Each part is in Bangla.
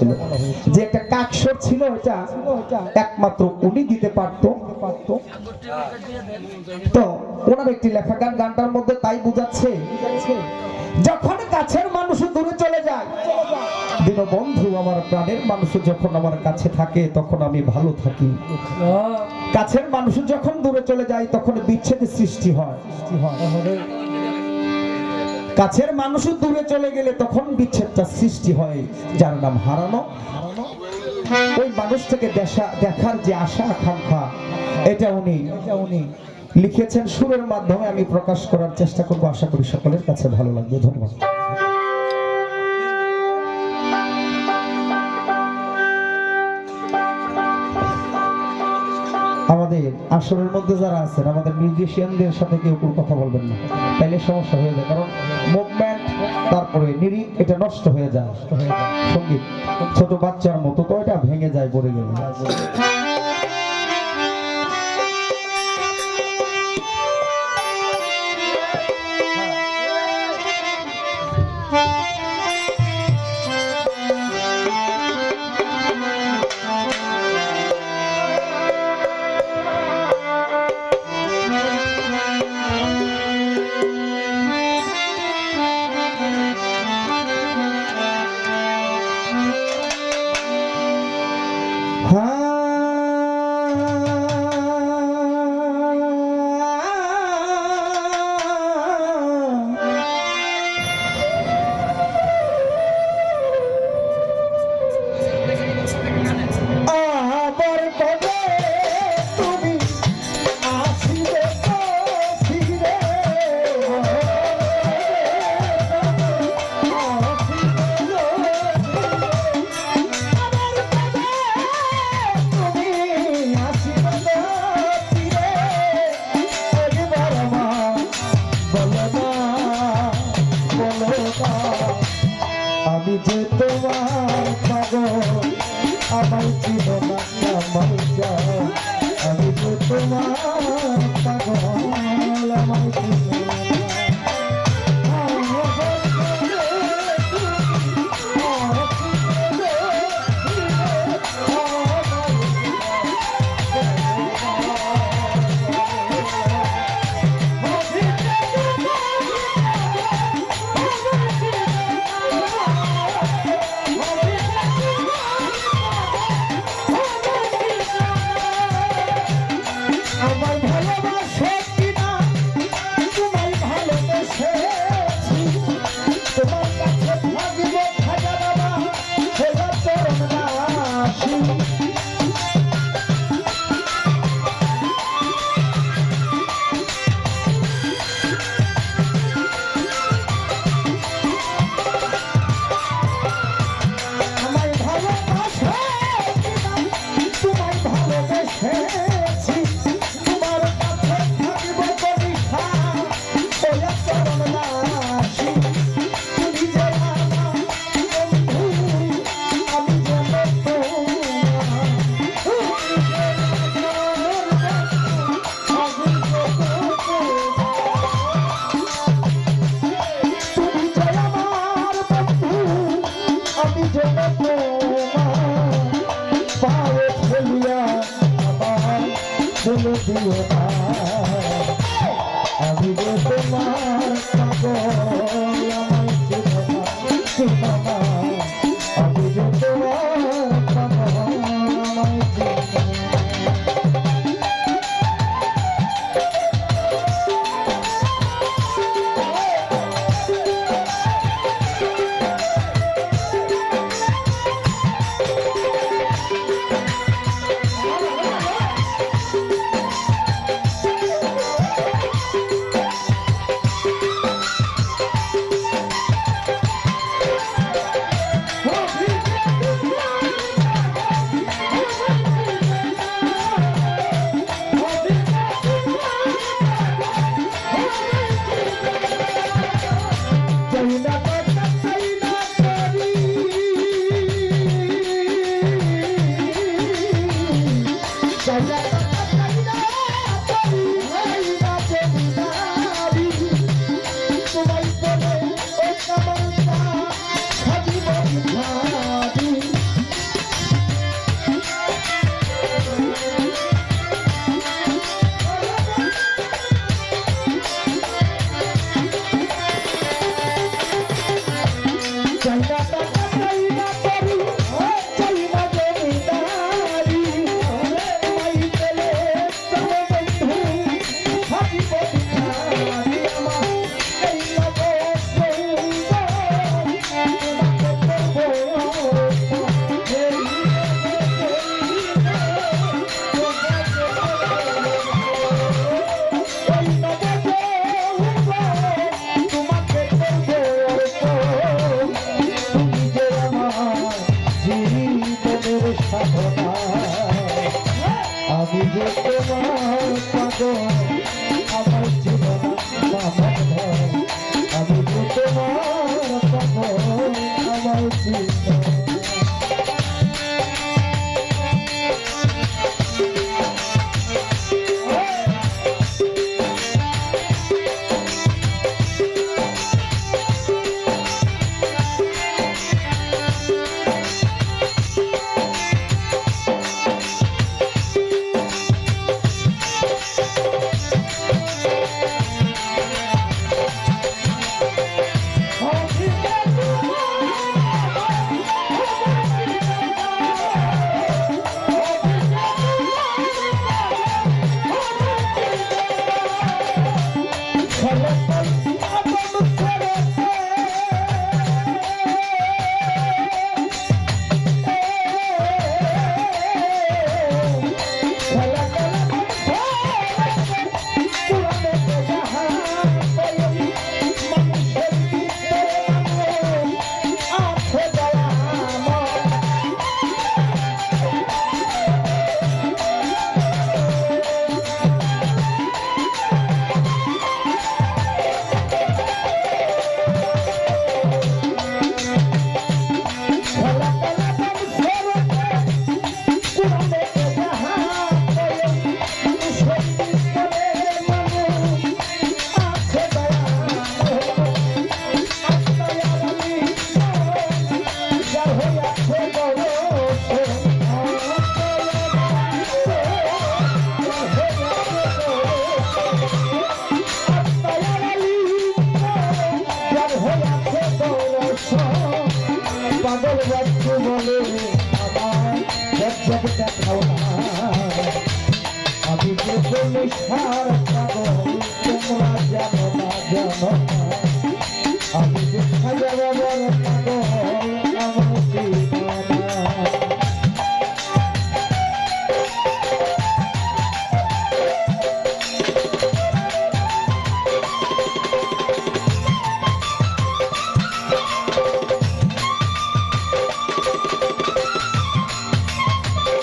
হয়েছিল যে একটা কাকসর ছিল, এটা একমাত্র উনি দিতে পারতো। তো ওনার একটি লেখা গান, গানটার মধ্যে তাই বুঝাচ্ছে যখন কাছের মানুষ দূরে চলে যায়, দীনবন্ধু আমার প্রাণের মানুষ যখন আমার কাছে থাকে তখন আমি ভালো থাকি। কাছের মানুষ যখন দূরে চলে যায় তখন বিচ্ছেদের সৃষ্টি হয়। কাছের মানুষ দূরে চলে গেলে তখন বিচ্ছেদটা সৃষ্টি হয়, যার নাম হারানো। ওই মানুষটাকে দেখার যে আশা আকাঙ্ক্ষা, এটা উনি লিখেছেন সুরের মাধ্যমে। আমি প্রকাশ করার চেষ্টা করব, আশা করি সকলের কাছে ভালো লাগবে। ধন্যবাদ। আমাদের আসরের মধ্যে যারা আছেন, আমাদের মিউজিশিয়ানদের সাথে কেউ কোনো কথা বলবেন না, তাইলে সমস্যা হয়ে যায়। কারণ মুভমেন্ট তারপরে লিরিক এটা নষ্ট হয়ে যায়। সঙ্গীত ছোট বাচ্চার মতো, তো এটা ভেঙে যায় পড়ে গেলে। আমি যে তোমার পাগল, আমার জীবন আমার জান। আমি যে তোমার পাগল, আমার জীবন। আমি যে তোমার পাগল, আমার জীবন। আমি যে তোমার পাগল, আমার জীবন। বলে আমার জব দেখাও না আমি যে বলে সার পাগল তোমরা জানো না আমি যে হাজার পাগল আমার জীবনা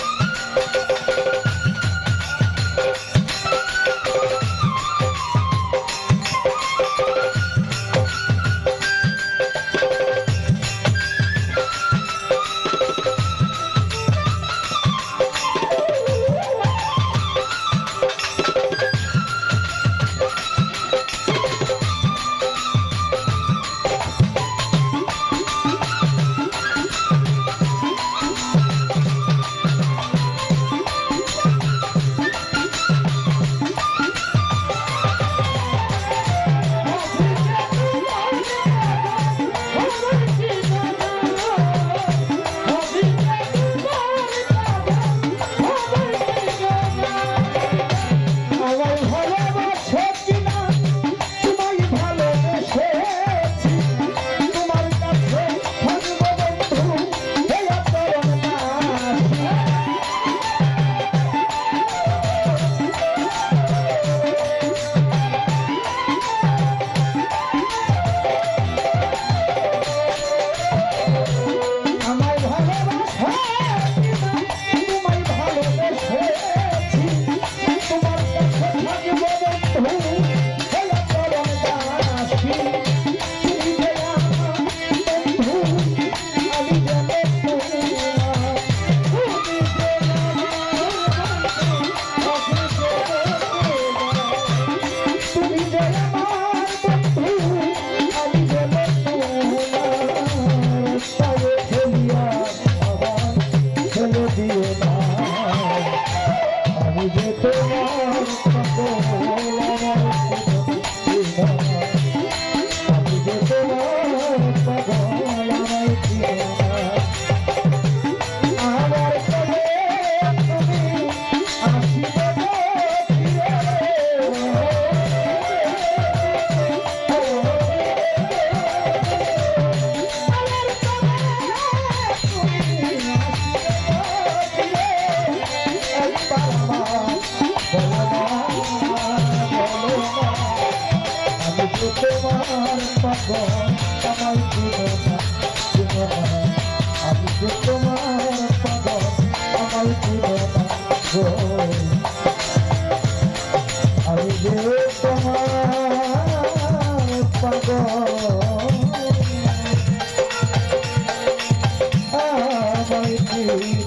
তোমার পাগল আমায় জীবনা আমি যে তোমার পাগল আমায় জীবনা আমি যে তোমার পাগল আমায় জীবনা